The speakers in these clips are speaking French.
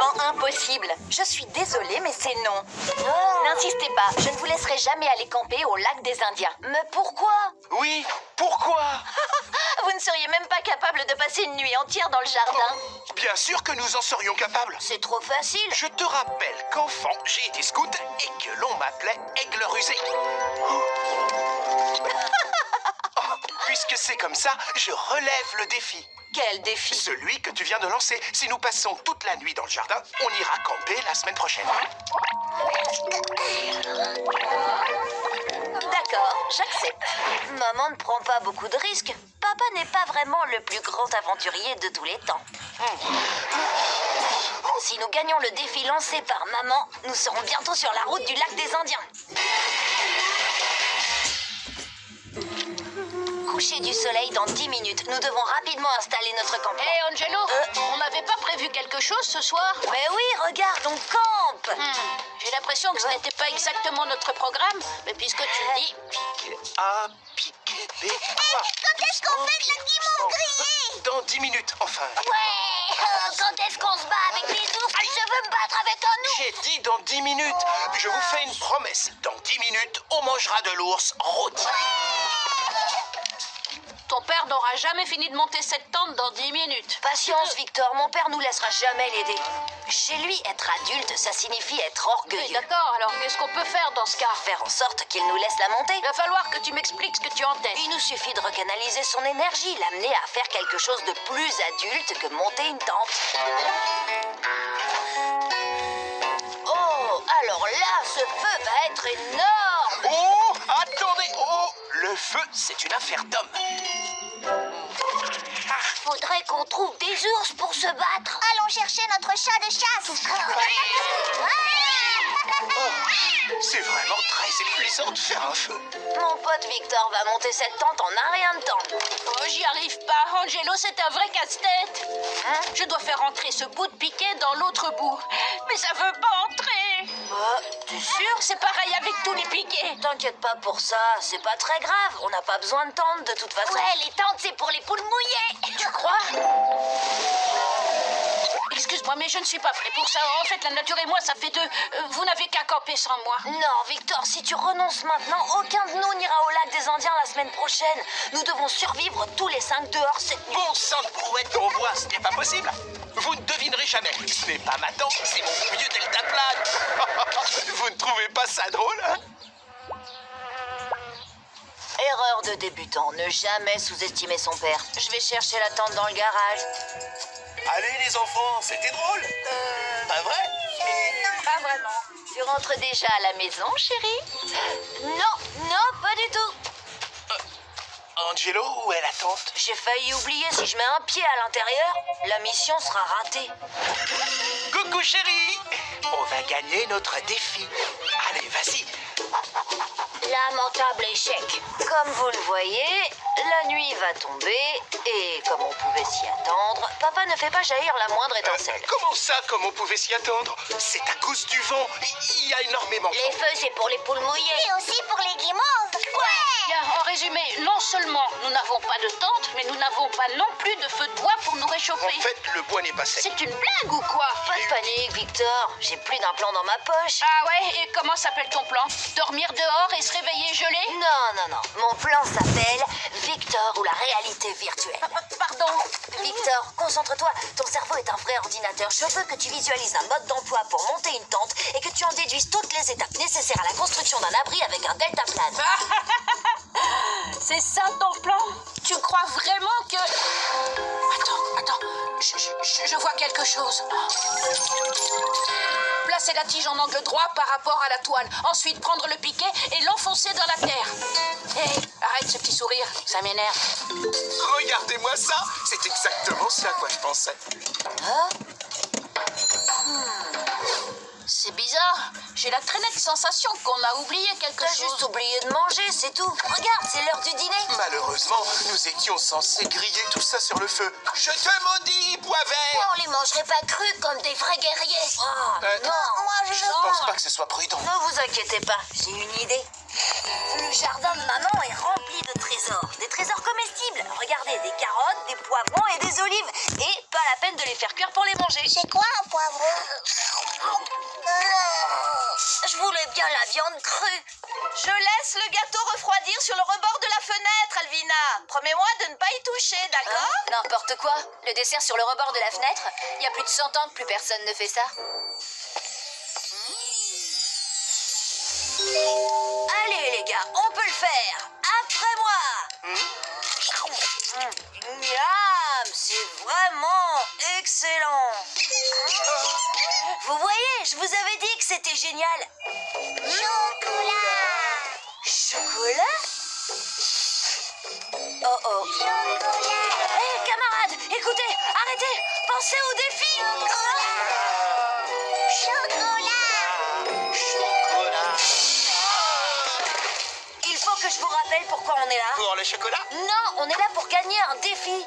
absolument impossible. Je suis désolée, mais c'est non. N'insistez pas, je ne vous laisserai jamais aller camper au lac des Indiens. Mais pourquoi? Oui, pourquoi? Vous ne seriez même pas capable de passer une nuit entière dans le jardin. Bien sûr que nous en serions capables. C'est trop facile. Je te rappelle qu'enfant, j'ai été scout et que l'on m'appelait Aigle Rusé. Puisque c'est comme ça, je relève le défi. Quel défi? Celui que tu viens de lancer. Si nous passons toute la nuit dans le jardin, on ira camper la semaine prochaine. D'accord, j'accepte. Maman ne prend pas beaucoup de risques. Papa n'est pas vraiment le plus grand aventurier de tous les temps. Si nous gagnons le défi lancé par maman, nous serons bientôt sur la route du lac des Indiens. Coucher du soleil dans 10 minutes. Nous devons rapidement installer notre campement. Hé, Angelo, on n'avait pas prévu quelque chose ce soir? Mais oui, regarde, on campe. J'ai l'impression que ce n'était pas exactement notre programme, mais puisque tu le dis... Piquer à piquer les quoi? Quand est-ce qu'on fait le guimauve grillé? Dans 10 minutes, enfin. Ouais, quand est-ce qu'on se bat avec les ours? Je veux me battre avec un ours. J'ai dit dans 10 minutes. Je vous fais une promesse. Dans 10 minutes, on mangera de l'ours rôti. Ton père n'aura jamais fini de monter cette tente dans 10 minutes. Patience, Victor, mon père nous laissera jamais l'aider. Chez lui, être adulte, ça signifie être Oui, orgueilleux. d'accord, alors qu'est-ce qu'on peut faire dans ce cas? Faire en sorte qu'il nous laisse la monter. Il va falloir que tu m'expliques ce que tu entends. Il nous suffit de recanaliser son énergie, l'amener à faire quelque chose de plus adulte que monter une tente. Oh, alors là, ce feu va être énorme. Oh, attendez. Oh, le feu, c'est une affaire d'homme. Faudrait qu'on trouve des ours pour se battre. Allons chercher notre chat de chasse. C'est vraiment très épuisant de faire un feu. Mon pote Victor va monter cette tente en un rien de temps. Oh, j'y arrive pas. Angelo, c'est un vrai casse-tête. Je dois faire entrer ce bout de piquet dans l'autre bout. Mais ça veut pas entrer. T'es sûr? C'est pareil avec tous les piquets. T'inquiète pas pour ça, c'est pas très grave. On n'a pas besoin de tente de toute façon. Ouais, les tentes, c'est pour les poules mouillées. Tu crois? Excuse-moi, mais je ne suis pas prêt pour ça. En fait, la nature et moi, ça fait deux. Vous n'avez qu'à camper sans moi. Non, Victor, si tu renonces maintenant, aucun de nous n'ira au lac des Indiens la semaine prochaine. Nous devons survivre tous les 5 dehors cette nuit. Bon sang de brouette en bois, ce n'est pas possible. Vous ne devinerez jamais. Ce n'est pas ma tante, c'est mon vieux deltaplane. Vous ne trouvez pas ça drôle, hein? Erreur de débutant, ne jamais sous-estimer son père. Je vais chercher la tente dans le garage. Allez les enfants, c'était drôle. Pas vrai? Pas vraiment. Tu rentres déjà à la maison, chérie? Non, pas du tout. Angelo, où est la tante? J'ai failli oublier, si je mets un pied à l'intérieur, la mission sera ratée. Coucou chérie. On va gagner notre défi. Allez, vas-y. Lamentable échec. Comme vous le voyez, la nuit va tomber et comme on pouvait s'y attendre, papa ne fait pas jaillir la moindre étincelle. Comment ça, comme on pouvait s'y attendre? C'est à cause du vent. Il y a énormément de Les vent. feux, c'est pour les poules mouillées. Et aussi pour les guimauves. Ouais. Bien, en résumé, non seulement nous n'avons pas de tente, mais nous n'avons pas non plus de feu de bois pour nous réchauffer. En fait, le bois n'est pas sec. C'est une blague ou quoi? Pas de panique, Victor. J'ai plus d'un plan dans ma poche. Ah ouais, et comment s'appelle ton plan? Dormir dehors et se réveiller gelé? Non. Mon plan s'appelle Victor ou la réalité virtuelle. Pardon. Victor, concentre-toi. Ton cerveau est un vrai ordinateur. Je veux que tu visualises un mode d'emploi pour monter une tente et que tu en déduises toutes les étapes nécessaires à la construction d'un abri avec un deltaplane. C'est ça ton plan? Tu crois vraiment que... Attends, je vois quelque chose. Placer la tige en angle droit par rapport à la toile. Ensuite, prendre le piquet et l'enfoncer dans la terre. Hé, arrête ce petit sourire, ça m'énerve. Regardez-moi ça. C'est exactement ce à quoi je pensais. C'est bizarre. J'ai la très nette sensation qu'on a oublié quelque T'as chose. juste oublié de manger, c'est tout. Regarde, c'est l'heure du dîner. Malheureusement, nous étions censés griller tout ça sur le feu. Je te maudis, Poivert. On les mangerait pas crus comme des vrais guerriers. Oh, non, Moi, je Je pense pas que ce soit prudent. Ne vous inquiétez pas, j'ai une idée. Le jardin de maman est rempli de trésors. Des trésors comestibles. Regardez, des carottes, des poivrons et des olives. Et pas la peine de les faire cuire pour les manger. C'est quoi un poivron? Je voulais bien la viande crue. Je laisse le gâteau refroidir sur le rebord de la fenêtre, Alvina. Promets-moi de ne pas y toucher, d'accord? N'importe quoi. Le dessert sur le rebord de la fenêtre. Il y a plus de 100 ans que plus personne ne fait ça. Allez les gars, on peut le faire. Après moi. Miam, c'est vraiment excellent. Vous voyez, je vous avais dit que c'était génial. Chocolat. Chocolat? Oh oh. Chocolat. Hé, camarades, écoutez, arrêtez, pensez au défi. Chocolat. Chocolat. Il faut que je vous rappelle pourquoi on est là. Pour le chocolat? Non, on est là pour gagner un défi.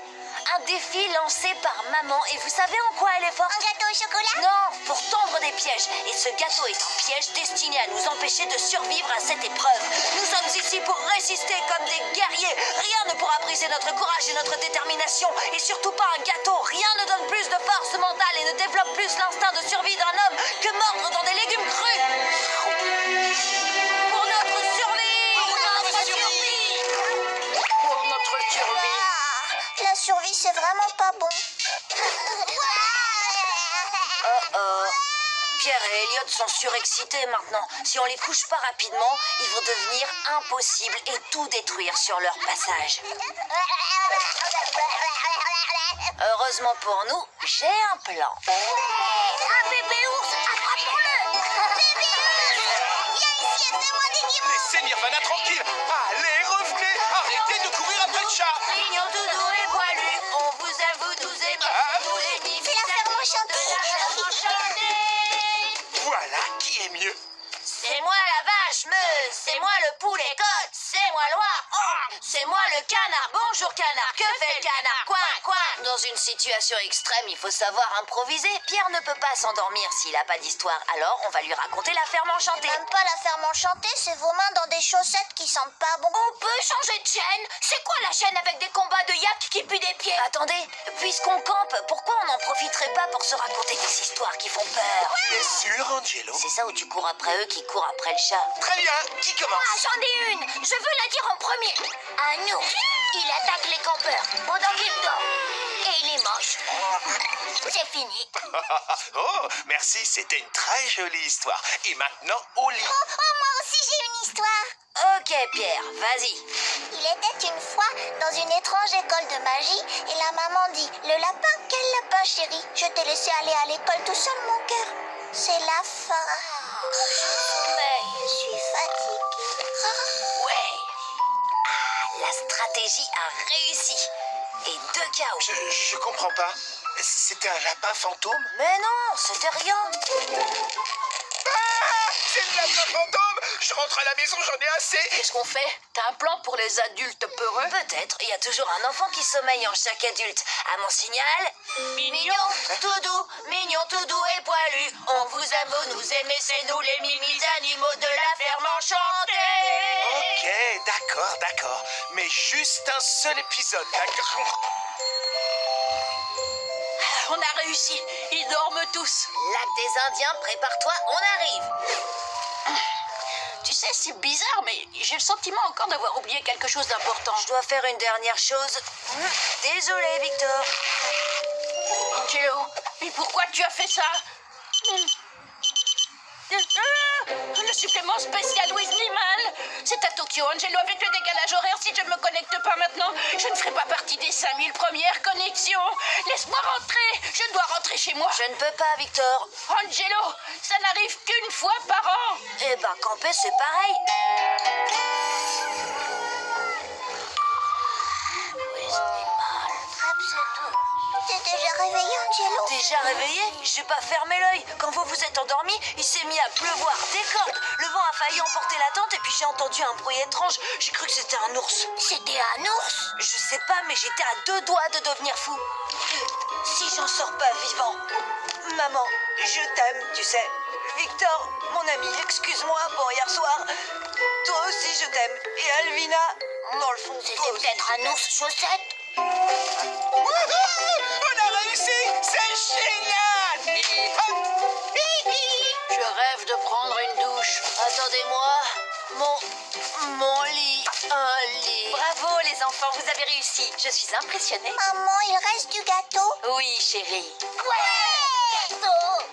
Un défi lancé par maman. Et vous savez en quoi elle est forte? Un gâteau au chocolat? Non, pour tendre des pièges. Et ce gâteau est un piège destiné à nous empêcher de survivre à cette épreuve. Nous sommes ici pour résister comme des guerriers. Rien ne pourra briser notre courage et notre détermination. Et surtout pas un gâteau. Rien ne donne plus de force mentale et ne développe plus l'instinct de survie d'un homme que mordre dans des légumes crus. Pour notre survie! Pour notre survie. La survie, c'est vraiment pas bon. Oh. Pierre et Elliot sont surexcités maintenant. Si on les couche pas rapidement, ils vont devenir impossibles et tout détruire sur leur passage. Heureusement pour nous, j'ai un plan. Un bébé ours, attrape-le. Bébé ours, viens ici et fais-moi des guimauves. Laissez Nirvana tranquille. Allez, revenez. Arrêtez de courir après le chat. Mignon, doudou et poilu, on vous avoue tous et tous les nids. C'est la ferme enchantée. Voilà qui est mieux. C'est moi la vache meuse, c'est moi le poulet côte, c'est moi l'oie, c'est moi le canard. Bonjour canard, que fait le canard? Quoi? Dans une situation extrême, il faut savoir improviser. Pierre ne peut pas s'endormir s'il n'a pas d'histoire, alors on va lui raconter la ferme enchantée. Même pas la ferme enchantée, c'est vos mains dans des chaussettes qui sentent pas bon. On peut changer de chaîne? C'est quoi la chaîne avec des combats de yak qui puent des pieds? Attendez, puisqu'on campe, pourquoi on n'en profiterait pas pour se raconter des histoires qui font peur? Bien sûr, Angelo. C'est ça où tu cours après eux qui courent après le chat. Très bien. Qui commence? J'en ai une, je veux la dire en premier. Un ours, il attaque les campeurs pendant qu'ils dorment. Et il les mange. C'est fini. Oh, merci, c'était une très jolie histoire. Et maintenant, au lit. Oh, moi aussi j'ai une histoire. Ok Pierre, vas-y. Il était une fois dans une étrange école de magie et la maman dit: le lapin, quel lapin chéri? Je t'ai laissé aller à l'école tout seul, mon cœur. C'est la fin. Je suis fatiguée. Ouais. La stratégie a réussi. Et 2 KO. Je comprends pas. C'était un lapin fantôme? Mais non, c'était rien. Ah, c'est le lapin fantôme! Je rentre à la maison, j'en ai assez! Qu'est-ce qu'on fait? T'as un plan pour les adultes peureux? Peut-être, il y a toujours un enfant qui sommeille en chaque adulte. À mon signal, mignon, tout doux et poilu. On vous aime, vous nous aimez, c'est nous les mimis animaux de la ferme enchantée. Ok, d'accord. Mais juste un seul épisode, d'accord? On a réussi. Ils dorment tous. Lac des Indiens, prépare-toi, on arrive. Tu sais, c'est bizarre, mais j'ai le sentiment encore d'avoir oublié quelque chose d'important. Je dois faire une dernière chose. Désolé, Victor. Angelo, mais pourquoi tu as fait ça? Le supplément spécial Weasleyman. C'est à Tokyo, Angelo, avec le décalage horaire. Si je ne me connecte pas maintenant, je ne ferai pas partie des 5000 premières connexions. Laisse-moi rentrer. Je dois rentrer chez moi. Je ne peux pas, Victor. Angelo, ça n'arrive qu'une fois par an. Eh ben, camper, c'est pareil. T'es déjà réveillé, Angelo? Déjà réveillé? J'ai pas fermé l'œil. Quand vous vous êtes endormi, il s'est mis à pleuvoir des cordes. Le vent a failli emporter la tente et puis j'ai entendu un bruit étrange. J'ai cru que c'était un ours. C'était un ours? Je sais pas, mais j'étais à 2 doigts de devenir fou. Si j'en sors pas vivant. Maman, je t'aime, tu sais. Victor, mon ami, excuse-moi pour hier soir. Toi aussi, je t'aime. Et Alvina, dans le fond, toi C'était aussi, peut-être je un t'aime. ours chaussette? On a réussi! C'est génial! Je rêve de prendre une douche. Attendez-moi. Mon lit. Un lit. Bravo les enfants, vous avez réussi. Je suis impressionnée. Maman, il reste du gâteau? Oui, chérie. Ouais! Gâteau!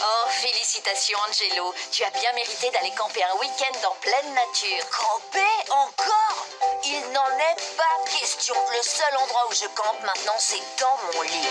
Oh, félicitations Angelo. Tu as bien mérité d'aller camper un week-end en pleine nature. Camper encore? Il n'en est pas question. Le seul endroit où je campe maintenant, c'est dans mon lit.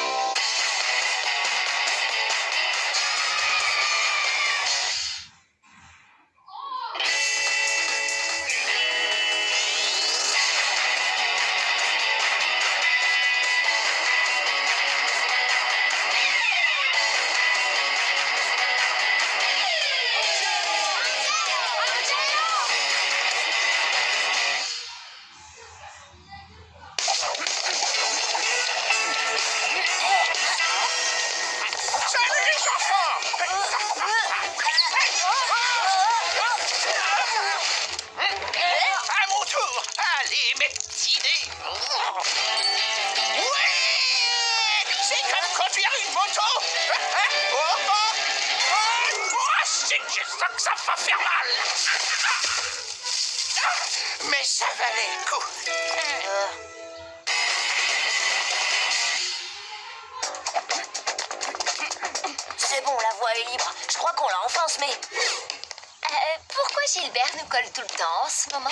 Salut les enfants! À mon tour! Allez, mes petits dés! Ouais! C'est comme conduire une moto! C'est que je sens que ça va faire mal! Mais ça valait le coup! C'est bon, la voie est libre. Je crois qu'on l'a enfin semé. Pourquoi Gilbert nous colle tout le temps en ce moment?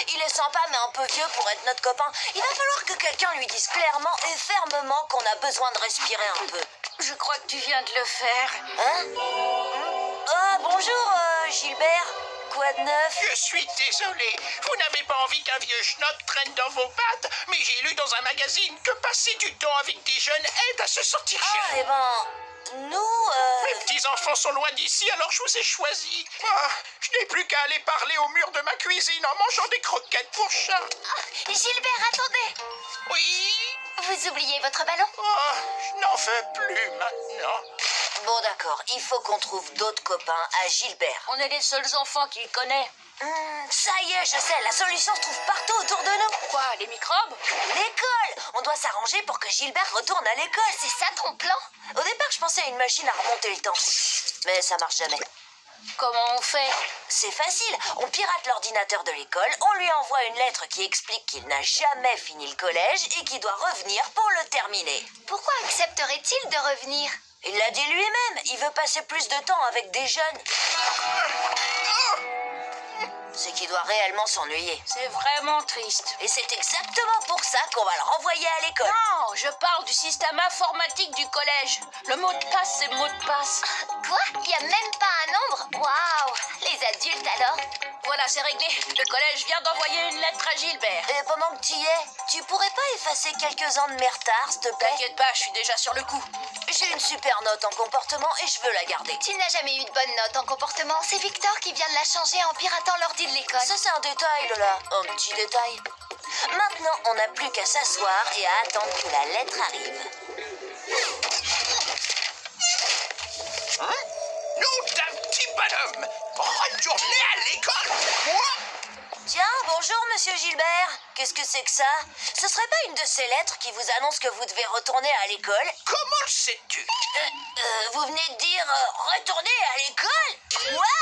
Il est sympa, mais un peu vieux pour être notre copain. Il va falloir que quelqu'un lui dise clairement et fermement qu'on a besoin de respirer un peu. Je crois que tu viens de le faire. Hein? Ah, bonjour, Gilbert. Quoi de neuf? Je suis désolé, vous n'avez pas envie qu'un vieux schnock traîne dans vos pattes, mais j'ai lu dans un magazine que passer du temps avec des jeunes aide à se sortir Ah, cher. eh ben, nous, Mes petits-enfants sont loin d'ici, alors je vous ai choisi. Ah, je n'ai plus qu'à aller parler au mur de ma cuisine en mangeant des croquettes pour chat. Gilbert, attendez! Oui? Vous oubliez votre ballon? Ah, je n'en veux plus maintenant. Bon, d'accord, il faut qu'on trouve d'autres copains à Gilbert. On est les seuls enfants qu'il connaît. Ça y est, je sais, la solution se trouve partout autour de nous. Quoi, les microbes? L'école! On doit s'arranger pour que Gilbert retourne à l'école. C'est ça ton plan? Au départ, je pensais à une machine à remonter le temps. Mais ça marche jamais. Comment on fait? C'est facile, on pirate l'ordinateur de l'école, on lui envoie une lettre qui explique qu'il n'a jamais fini le collège et qu'il doit revenir pour le terminer. Pourquoi accepterait-il de revenir? Il l'a dit lui-même, il veut passer plus de temps avec des jeunes. C'est qu'il doit réellement s'ennuyer. C'est vraiment triste. Et c'est exactement pour ça qu'on va le renvoyer à l'école. Non, je parle du système informatique du collège. Le mot de passe, c'est mot de passe. Quoi? Il n'y a même pas un nombre? Waouh! Les adultes alors? Voilà, c'est réglé. Le collège vient d'envoyer une lettre à Gilbert. Et pendant que tu y es, tu pourrais pas effacer quelques-uns de mes retards, s'il te plaît? T'inquiète pas, je suis déjà sur le coup. J'ai une super note en comportement et je veux la garder. Tu n'as jamais eu de bonne note en comportement. C'est Victor qui vient de la changer en piratant l'ordi de l'école. Ça, c'est un détail, Lola. Un petit détail. Maintenant, on n'a plus qu'à s'asseoir et à attendre que la lettre arrive. Hein? Nom d'un petit bonhomme! Retourner à l'école! Moi? Tiens, bonjour, monsieur Gilbert. Qu'est-ce que c'est que ça? Ce serait pas une de ces lettres qui vous annonce que vous devez retourner à l'école? Comment le sais-tu? Vous venez de dire retourner à l'école? Quoi?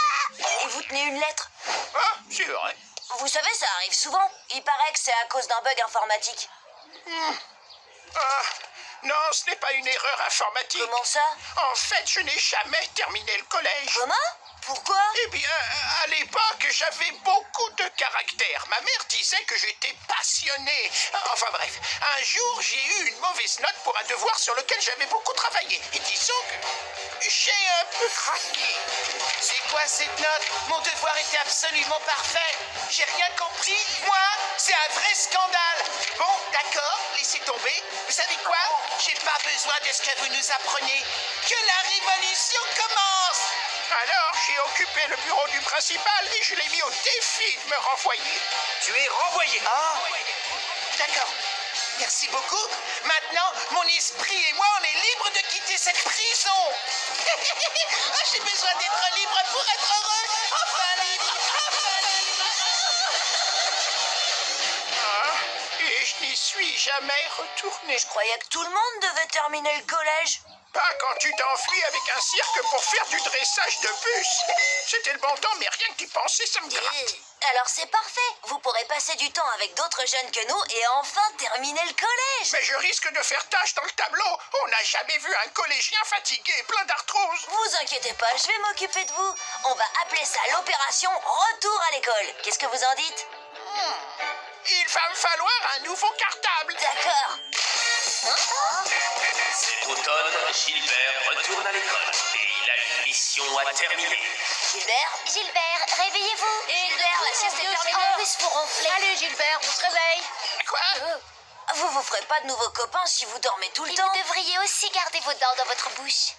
Et vous tenez une lettre? Ah, c'est vrai. Vous savez, ça arrive souvent. Il paraît que c'est à cause d'un bug informatique. Ah, non, ce n'est pas une erreur informatique. Comment ça? En fait, je n'ai jamais terminé le collège. Comment? Pourquoi? Eh bien, à l'époque, j'avais beaucoup de caractère. Ma mère disait que j'étais passionné. Enfin bref, un jour, j'ai eu une mauvaise note pour un devoir sur lequel j'avais beaucoup travaillé. Et disons que j'ai un peu craqué. C'est quoi cette note? Mon devoir était absolument parfait. J'ai rien compris. Moi, c'est un vrai scandale. Bon, d'accord, laissez tomber. Vous savez quoi? J'ai pas besoin de ce que vous nous apprenez. Que la révolution commence! Alors, j'ai occupé le bureau du principal et je l'ai mis au défi de me renvoyer. Tu es renvoyé. Ah, d'accord. Merci beaucoup. Maintenant, mon esprit et moi, on est libres de quitter cette prison. Ah, j'ai besoin d'être libre pour être heureux. Enfin libre, enfin libre. Ah, et je n'y suis suis jamais retourné. Je croyais que tout le monde devait terminer le collège. Pas quand tu t'enfuis avec un cirque pour faire du dressage de bus. C'était le bon temps, mais rien que d'y penser, ça me gratte. Alors c'est parfait. Vous pourrez passer du temps avec d'autres jeunes que nous et enfin terminer le collège. Mais je risque de faire tâche dans le tableau. On n'a jamais vu un collégien fatigué et plein d'arthrose. Vous inquiétez pas, je vais m'occuper de vous. On va appeler ça l'opération Retour à l'école. Qu'est-ce que vous en dites? Il va me falloir un nouveau cartable. D'accord. Cet automne, Gilbert retourne à l'école et il a une mission à terminer. Gilbert? Gilbert, réveillez-vous. Gilbert, la sieste est terminée. En plus, vous ronflez. Allez, Gilbert, on se réveille. Quoi? Vous vous ferez pas de nouveaux copains si vous dormez tout le Et temps. vous devriez aussi garder vos dents dans votre bouche.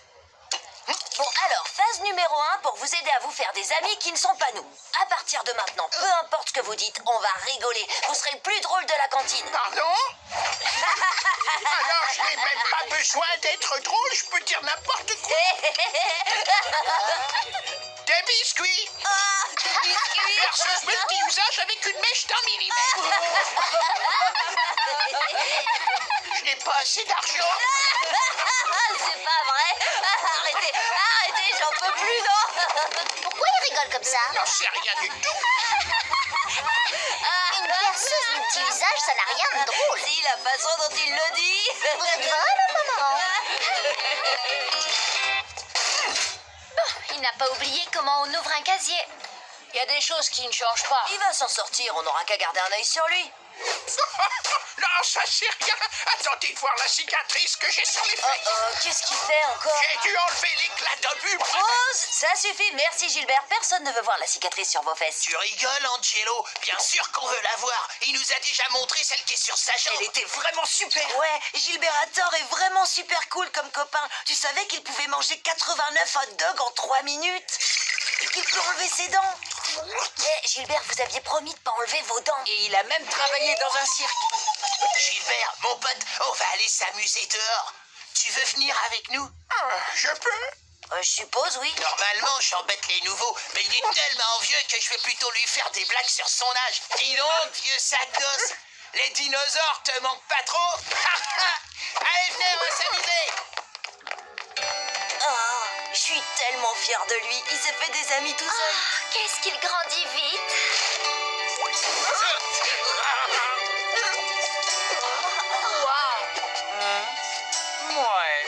Bon, alors, phase numéro 1 pour vous aider à vous faire des amis qui ne sont pas nous. À partir de maintenant, peu importe ce que vous dites, on va rigoler. Vous serez le plus drôle de la cantine. Pardon? Alors, je n'ai même pas besoin d'être drôle, je peux dire n'importe quoi. Des biscuits, Ah, des biscuits. perceuse multi-usage avec une mèche d'un millimètre. Je n'ai pas assez d'argent. C'est pas vrai. Arrêtez, arrêtez, j'en peux plus, non. Pourquoi il rigole comme ça? J'en sais rien du tout. Une perceuse multi-usage, ça n'a rien de drôle. Si, la façon dont il le dit. Vous êtes vraiment marrant. Il n'a pas oublié comment on ouvre un casier. Il y a des choses qui ne changent pas. Il va s'en sortir, on n'aura qu'à garder un œil sur lui. Non, ça c'est rien. Attendez de voir la cicatrice que j'ai sur les fesses. Qu'est-ce qu'il fait encore? J'ai dû enlever l'éclat d'obus. Pause, ça suffit, merci Gilbert. Personne ne veut voir la cicatrice sur vos fesses. Tu rigoles, Angelo? Bien sûr qu'on veut la voir. Il nous a déjà montré celle qui est sur sa jambe. Elle était vraiment super. Ouais, Gilbert a tort est vraiment super cool comme copain. Tu savais qu'il pouvait manger 89 hot dogs en 3 minutes? Et qu'il peut enlever ses dents? Eh, Gilbert, vous aviez promis de pas enlever vos dents. Et il a même travaillé dans un cirque. Gilbert, mon pote, on va aller s'amuser dehors. Tu veux venir avec nous? Je peux? Je suppose, oui. Normalement, j'embête les nouveaux, mais il est tellement vieux que je vais plutôt lui faire des blagues sur son âge. Dis donc, vieux sacos, les dinosaures te manquent pas trop? Allez, venez, on va s'amuser. Ah, je suis tellement fière de lui. Il s'est fait des amis tout seul. Qu'est-ce qu'il grandit vite. Ouais.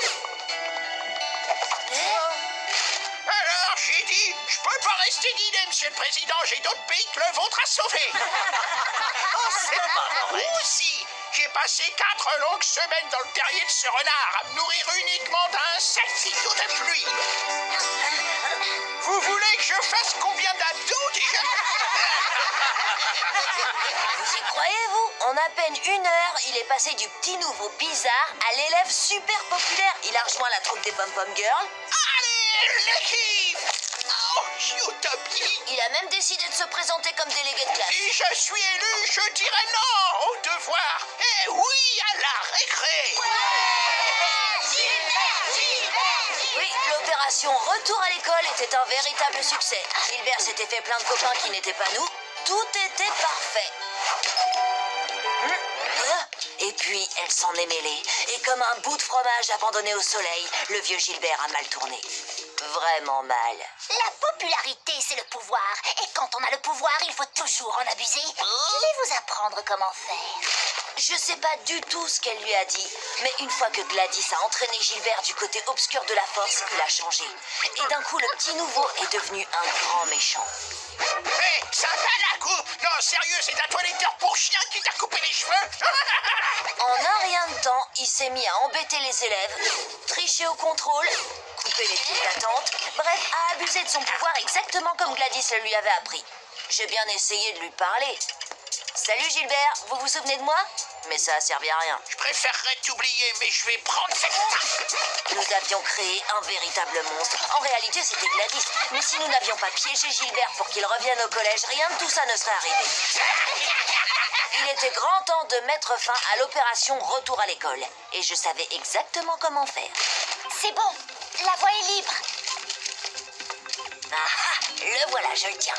Alors, j'ai dit, je peux pas rester dîner, monsieur le président. J'ai d'autres pays que le vôtre à sauver. C'est pas vrai. Moi aussi, j'ai passé 4 longues semaines dans le terrier de ce renard à me nourrir uniquement d'un salsicot de pluie. Vous voulez que je fasse combien d'abdos déjà? Vous y croyez, vous? En à peine 1 heure, il est passé du petit nouveau bizarre à l'élève super populaire. Il a rejoint la troupe des Pom-Pom Girls. Allez, l'équipe! Oh, utopie! Il a même décidé de se présenter comme délégué de classe. Si je suis élu, je dirai non au devoir et oui à la récré. Oui, l'opération Retour à l'école était un véritable succès. Gilbert s'était fait plein de copains qui n'étaient pas nous. Tout était parfait. Et puis, elle s'en est mêlée. Et comme un bout de fromage abandonné au soleil, le vieux Gilbert a mal tourné. Vraiment mal. La popularité, c'est le pouvoir. Et quand on a le pouvoir, il faut toujours en abuser. Je vais vous apprendre comment faire. Je sais pas du tout ce qu'elle lui a dit, mais une fois que Gladys a entraîné Gilbert du côté obscur de la force, il a changé. Et d'un coup, le petit nouveau est devenu un grand méchant. Hé, ça va la coupe? Non, sérieux, c'est un toiletteur pour chien qui t'a coupé les cheveux? En un rien de temps, il s'est mis à embêter les élèves, tricher au contrôle, couper les files d'attente, bref, à abuser de son pouvoir exactement comme Gladys le lui avait appris. J'ai bien essayé de lui parler. Salut Gilbert, vous vous souvenez de moi? Mais ça a servi à rien. Je préférerais t'oublier, mais je vais prendre cette... Nous avions créé un véritable monstre. En réalité, c'était Gladys. Mais si nous n'avions pas piégé Gilbert pour qu'il revienne au collège, rien de tout ça ne serait arrivé. Il était grand temps de mettre fin à l'opération Retour à l'école. Et je savais exactement comment faire. C'est bon, la voie est libre. Ah, le voilà, je le tiens.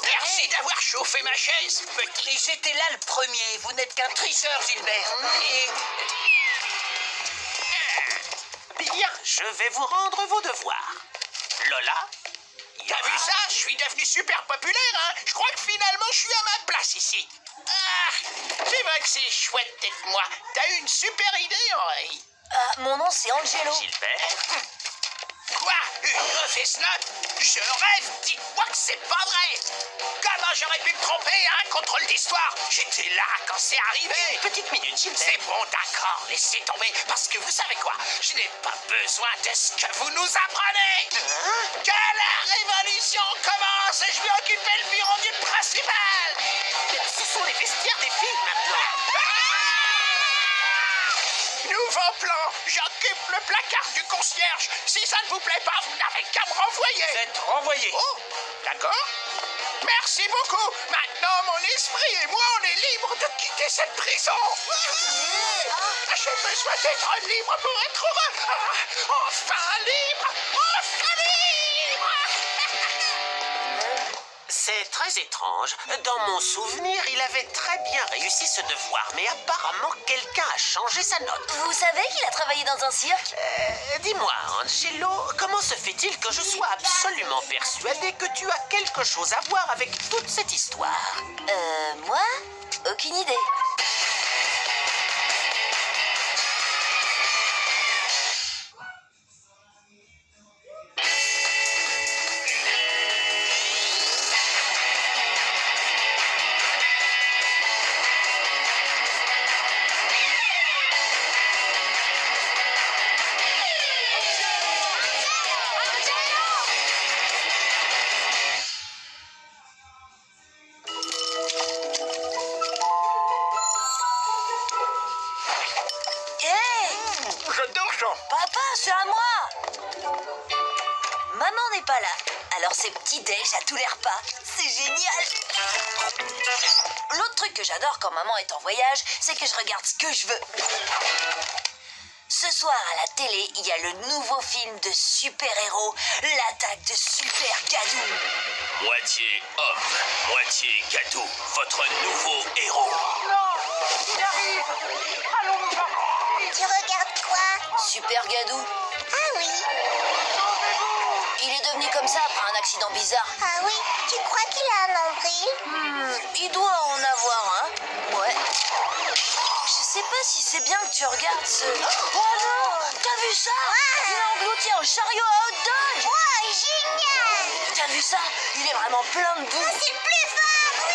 Merci d'avoir chauffé ma chaise, petit. Et j'étais là le premier. Vous n'êtes qu'un tricheur, Gilbert. Et Bien, je vais vous rendre vos devoirs. Lola, T'as vu ça? Je suis devenu super populaire, hein? Je crois que finalement, je suis à ma place ici. Ah, c'est vrai que c'est chouette d'être moi. T'as eu une super idée, Henri. Mon nom, c'est Angelo. Gilbert, Quoi? Une mauvaise note? Je rêve, dites-moi que c'est pas vrai. Comment j'aurais pu me tromper, hein? Contrôle d'histoire. J'étais là quand c'est arrivé. une petite minute, Gilbert. C'est bon, d'accord, laissez tomber, parce que vous savez quoi? Je n'ai pas besoin de ce que vous nous apprenez. Que la révolution commence et je vais occuper le bureau du principal. Ce sont les vestiaires des filles maintenant. Nouveau plan, j'occupe le placard du concierge. Si ça ne vous plaît pas, vous n'avez qu'à me renvoyer. Vous êtes renvoyé. Oh, d'accord. Merci beaucoup. Maintenant, mon esprit et moi, on est libres de quitter cette prison. J'ai besoin d'être libre pour être heureux. Enfin libre. Enfin libre. C'est très étrange. Dans mon souvenir, il avait très bien réussi ce devoir, mais apparemment, quelqu'un a changé sa note. Vous savez qu'il a travaillé dans un cirque? Dis-moi, Angelo, comment se fait-il que je sois absolument persuadé que tu as quelque chose à voir avec toute cette histoire? Moi? Aucune idée. J'adore ça. Papa, c'est à moi. Maman n'est pas là, alors c'est petit-déj à tous les repas. C'est génial. L'autre truc que j'adore quand maman est en voyage, c'est que je regarde ce que je veux. Ce soir à la télé, il y a le nouveau film de super-héros, l'attaque de Super Gadou. Moitié homme, moitié Gadou, votre nouveau héros. Tu regardes quoi? Super Gadou, Ah oui. il est devenu comme ça après un accident bizarre. Ah oui. Tu crois qu'il a un nombril? Il doit en avoir un. Ouais. Je sais pas si c'est bien que tu regardes ce... Oh non! T'as vu ça? Il a englouti un chariot à hot dog! Oh, génial! T'as vu ça? Il est vraiment plein de boue. C'est le plus fort, oui!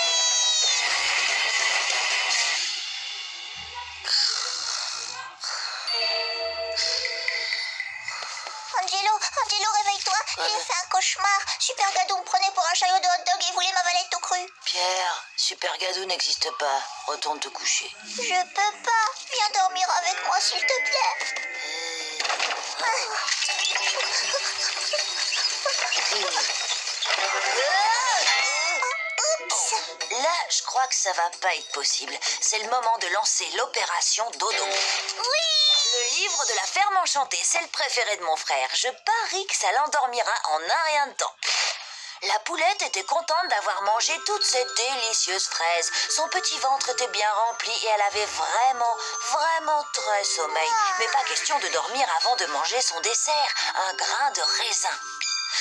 Angelo, réveille-toi. J'ai fait un cauchemar. Super Gadou me prenait pour un chariot de hot dog et voulait m'avaler tout cru. Pierre, Super Gadou n'existe pas. Retourne te coucher. Je peux pas. Viens dormir avec moi, s'il te plaît. Oups. Là, je crois que ça va pas être possible. C'est le moment de lancer l'opération Dodo. Oui! Le livre de la ferme enchantée, c'est le préféré de mon frère. Je parie que ça l'endormira en un rien de temps. La poulette était contente d'avoir mangé toutes ces délicieuses fraises. Son petit ventre était bien rempli et elle avait vraiment très sommeil. Mais pas question de dormir avant de manger son dessert, un grain de raisin.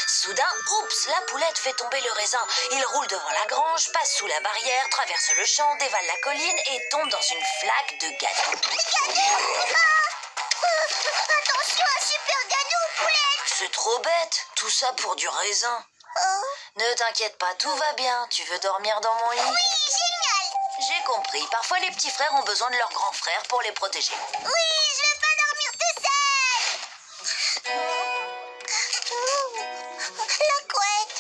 Soudain, oups, la poulette fait tomber le raisin. Il roule devant la grange, passe sous la barrière, traverse le champ, dévale la colline et tombe dans une flaque de gâteau. Attention à Super Gadou, poulette! C'est trop bête, tout ça pour du raisin. Oh. Ne t'inquiète pas, tout va bien. Tu veux dormir dans mon lit? Oui, génial! J'ai compris. Parfois, les petits frères ont besoin de leur grand frère pour les protéger. Oui, je veux pas dormir tout seul! La couette!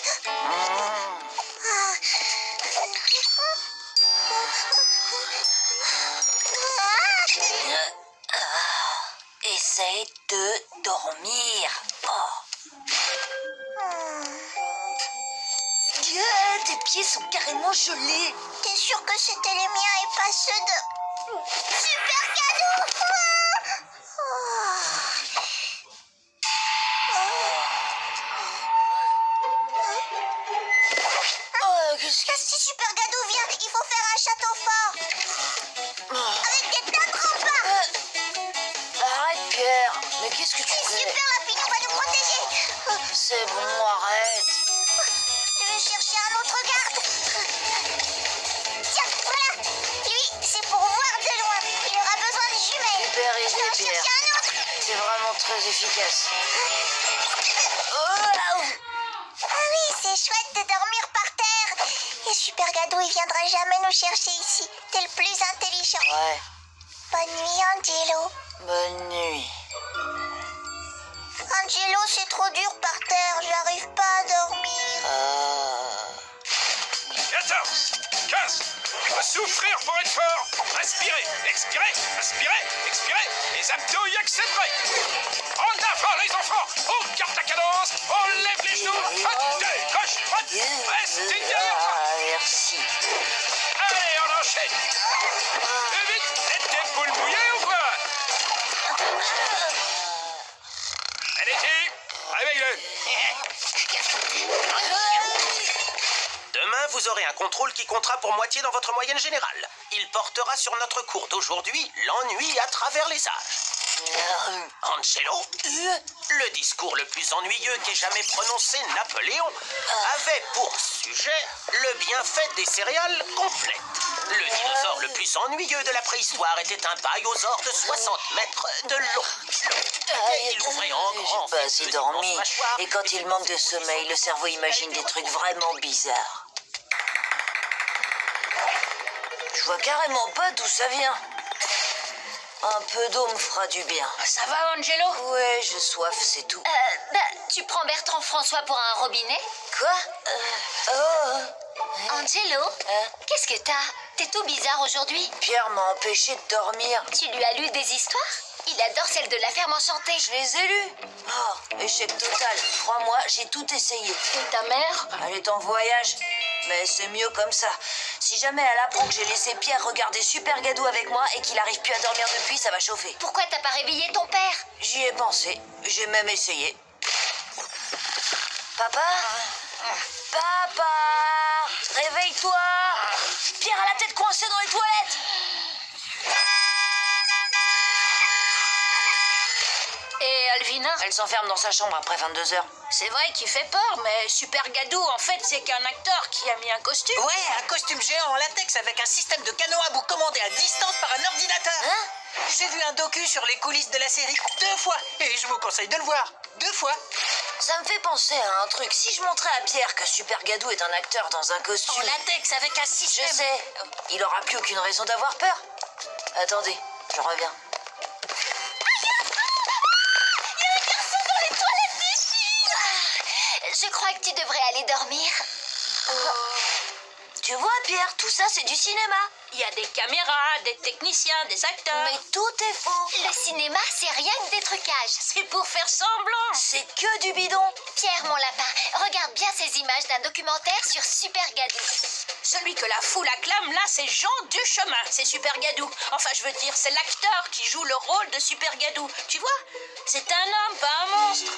Essaye de dormir. Oh. Tes pieds sont carrément gelés. T'es sûr que c'était les miens et pas ceux de... Super Gadou! Oh, qu'est-ce que... Si qu'est-ce que tu C'est fais? super, la fille, on va nous protéger. C'est bon, arrête. Je vais chercher un autre garde. Tiens, voilà. Lui, c'est pour voir de loin. Il aura besoin de jumelles. Super Je vais en idée, Pierre. chercher un autre. C'est vraiment très efficace. Oh là! Ah oui, c'est chouette de dormir par terre. Et Super Gadou, il viendra jamais nous chercher ici. T'es le plus intelligent. Ouais, Bonne nuit, Angelo. bonne nuit. Angelo, c'est trop dur par terre. J'arrive pas à dormir. 14, 15, souffrir pour être fort. Inspirez, expirez, inspirez, expirez. Les abdos y accéderez. En avant les enfants, on garde la cadence, on lève les genoux, droite, gauche, droite, restez derrière moi. Ah, merci. Allez, on enchaîne. Plus vite, les épaules mouillées ou quoi? Allez-y, réveille-le. Demain, vous aurez un contrôle qui comptera pour moitié dans votre moyenne générale. Il portera sur notre cours d'aujourd'hui l'ennui à travers les âges. Angelo, le discours le plus ennuyeux qu'ait jamais prononcé Napoléon, avait pour sujet le bienfait des céréales complètes. Le dinosaure le plus ennuyeux de la préhistoire était un baillosaure de 60 mètres de long. Il ouvrait en grand. J'ai pas assez ses dormi. immenses mâchoires Et quand il manque de sommeil, le cerveau imagine des trucs vraiment bizarres. Je vois carrément pas d'où ça vient. Un peu d'eau me fera du bien. Ça va, Angelo? Ouais, j'ai soif, c'est tout. Tu prends Bertrand François pour un robinet? Quoi? Angelo, qu'est-ce que t'as? T'es tout bizarre aujourd'hui. Pierre m'a empêché de dormir. Tu lui as lu des histoires? Il adore celle de la ferme enchantée. Je les ai lus. Oh, échec total. Crois-moi, j'ai tout essayé. Et ta mère? Elle est en voyage. Mais c'est mieux comme ça. Si jamais elle apprend que j'ai laissé Pierre regarder Super Gadou avec moi et qu'il arrive plus à dormir depuis, ça va chauffer. Pourquoi t'as pas réveillé ton père? J'y ai pensé. J'ai même essayé. Papa? Papa! Réveille-toi! Pierre a la tête coincée dans les toilettes! Et Alvina? Elle s'enferme dans sa chambre après 22h. C'est vrai qu'il fait peur, mais Super Gadou, en fait, c'est qu'un acteur qui a mis un costume. Ouais, un costume géant en latex avec un système de canon à bout commandé à distance par un ordinateur. Hein? J'ai vu un docu sur les coulisses de la série 2 fois et je vous conseille de le voir. 2 fois. Ça me fait penser à un truc. Si je montrais à Pierre que Super Gadou est un acteur dans un costume... En latex avec un Je système. sais. Il aura plus aucune raison d'avoir peur. Attendez, je reviens. Je crois que tu devrais aller dormir. Tu vois, Pierre, tout ça, c'est du cinéma. Il y a des caméras, des techniciens, des acteurs. Mais tout est faux. Le cinéma, c'est rien que des trucages. C'est pour faire semblant. C'est que du bidon. Pierre, mon lapin, regarde bien ces images d'un documentaire sur Super Gadou. Celui que la foule acclame, là, c'est Jean Duchemin. C'est Super Gadou. Enfin, je veux dire, c'est l'acteur qui joue le rôle de Super Gadou. Tu vois? C'est un homme, pas un monstre.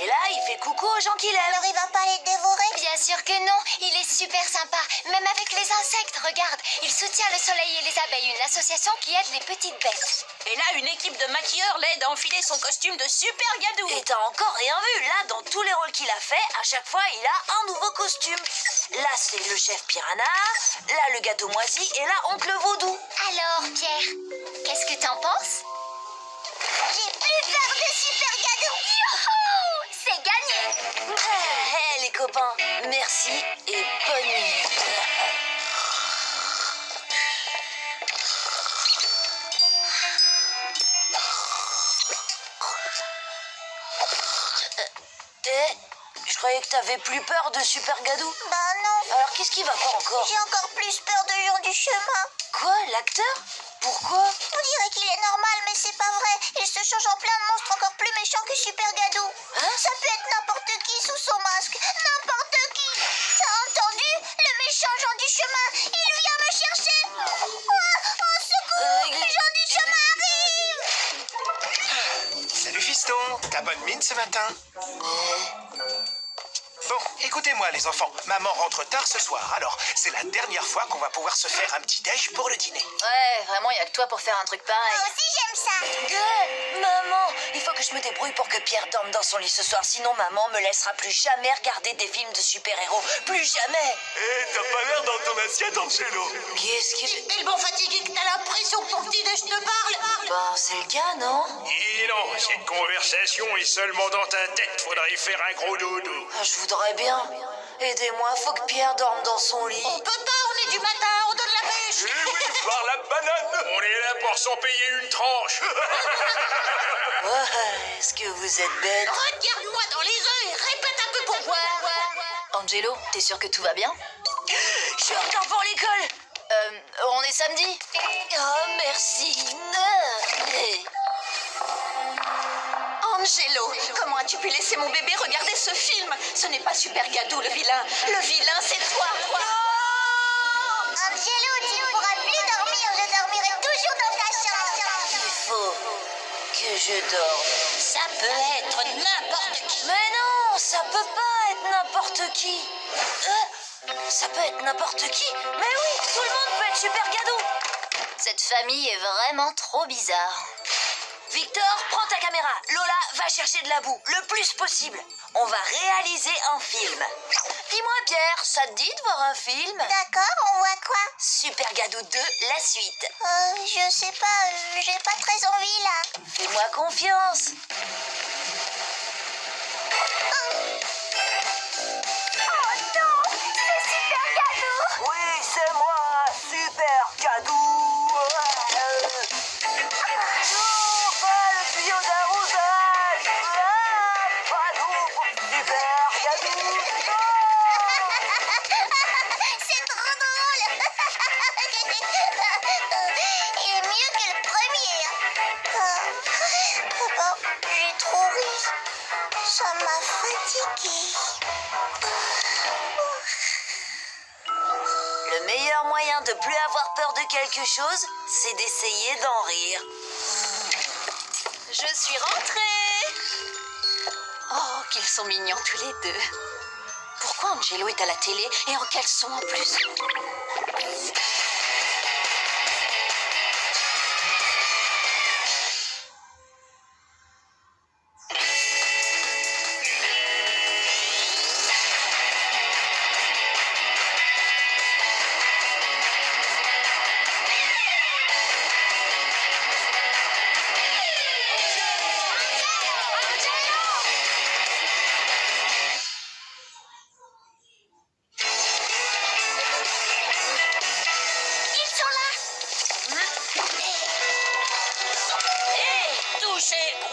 Et là, il fait coucou aux gens qu'il aime. Alors il va pas les dévorer? Bien sûr que non, il est super sympa. Même avec les insectes, regarde. Il soutient le soleil et les abeilles, une association qui aide les petites bêtes. Et là, une équipe de maquilleurs l'aide à enfiler son costume de Super Gadou. Et t'as encore rien vu. Là, dans tous les rôles qu'il a fait, à chaque fois, il a un nouveau costume. Là, c'est le chef Piranha. Là, le gâteau moisi. Et là, oncle Vaudou. Alors, Pierre, qu'est-ce que t'en penses? J'ai plus peur de Super Gadou. Youhou! C'est gagné! Hé, les copains. Merci et bonne nuit. Je croyais que t'avais plus peur de Super Gadou. Bah non. Alors qu'est-ce qui va pas encore? J'ai encore plus peur de Jean du chemin. Quoi, l'acteur? Pourquoi? On dirait qu'il est normal, mais c'est pas vrai. Il se change en plein de monstres encore plus méchants que Super Gadou. Hein? Ça peut être n'importe qui sous son masque. N'importe qui. T'as entendu? Le méchant Jean du chemin. Il vient me chercher. Au secours! Jean du chemin arrive! Salut fiston, t'as bonne mine ce matin? Bon, écoutez-moi les enfants, maman rentre tard ce soir, alors c'est c'est la dernière fois qu'on va pouvoir se faire un petit déj pour le dîner. Ouais, vraiment, y a que toi pour faire un truc pareil. Moi aussi, j'aime ça. Maman, il faut que je me débrouille pour que Pierre dorme dans son lit ce soir, sinon maman me laissera plus jamais regarder des films de super-héros. Plus jamais. T'as pas l'air dans ton assiette, Angelo. Qu'est-ce que... T'es tellement fatigué que t'as l'impression que ton petit-déj te parle. Bon, c'est le cas, non? Et non, cette conversation est seulement dans ta tête. Faudrait y faire un gros dodo. Je voudrais bien. Aidez-moi, faut que Pierre dorme dans son lit. On peut pas, on est du matin, on donne la pêche. Eh oui, par la banane. On est là pour s'en payer une tranche. Ouais, est-ce que vous êtes bête? Regarde-moi dans les yeux et répète un peu pour voir. Angelo, t'es sûr que tout va bien? Je suis en retard pour l'école. On est samedi. Oh, merci. Angelo, comment as-tu pu laisser mon bébé regarder ce film? Ce n'est pas Super Gadou le vilain. Le vilain, c'est toi. Angelo, tu ne pourras plus dormir. Je dormirai toujours dans ta chambre. Il faut que je dorme. Ça peut être n'importe qui. Mais non, ça peut pas être n'importe qui. Ça peut être n'importe qui. Mais oui, tout le monde peut être Super Gadou. Cette famille est vraiment trop bizarre. Victor, prends ta caméra. Lola, va chercher de la boue, le plus possible. On va réaliser un film. Dis-moi, Pierre, ça te dit de voir un film? D'accord, on voit quoi? Super Gadou 2, la suite. Je sais pas, j'ai pas très envie là. Fais-moi confiance. Oh non, c'est Super Gadou. Oui, c'est moi, Super Gadou. Non, pas le tuyau d'arrosage. Pas d'eau, Super Gadou. C'est trop drôle. Il est mieux que le premier. Bon, j'ai trop ri. Ça m'a fatiguée. Le meilleur moyen de plus avoir peur de quelque chose, c'est d'essayer d'en rire. Je suis rentrée. Oh, qu'ils sont mignons tous les deux. Pourquoi Angelo est à la télé et en caleçon en plus?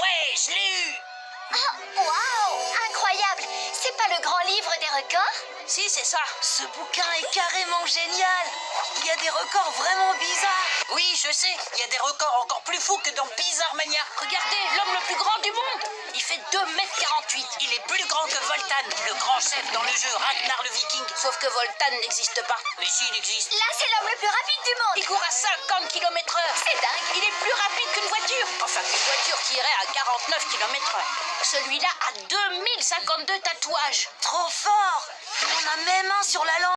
Ouais, je l'ai eu. Oh, waouh, incroyable. C'est pas le grand livre des records? Si, c'est ça. Ce bouquin est carrément génial. Il y a des records vraiment bizarres. Oui, je sais, il y a des records encore plus fous que dans Bizarre Mania. Regardez, l'homme le plus grand du monde. Il fait 2,48 m. Il est plus grand que Voltan, le grand chef dans le jeu Ragnar le Viking. Sauf que Voltan n'existe pas. Mais si, il existe. Là, c'est l'homme le plus rapide du monde. Il court à 50 km/h. C'est dingue. Il est plus rapide qu'une voiture. Enfin, qu'une voiture qui irait à 49 km/h. Celui-là a 2052 tatouages. Trop fort. Il y en a même un sur la langue.